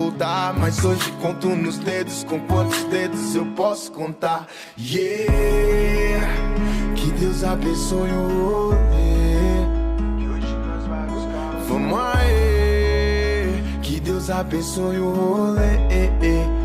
Mas hoje conto nos dedos, com quantos dedos eu posso contar. Yeah, que Deus abençoe o rolê. Vamos aí, que Deus abençoe o rolê.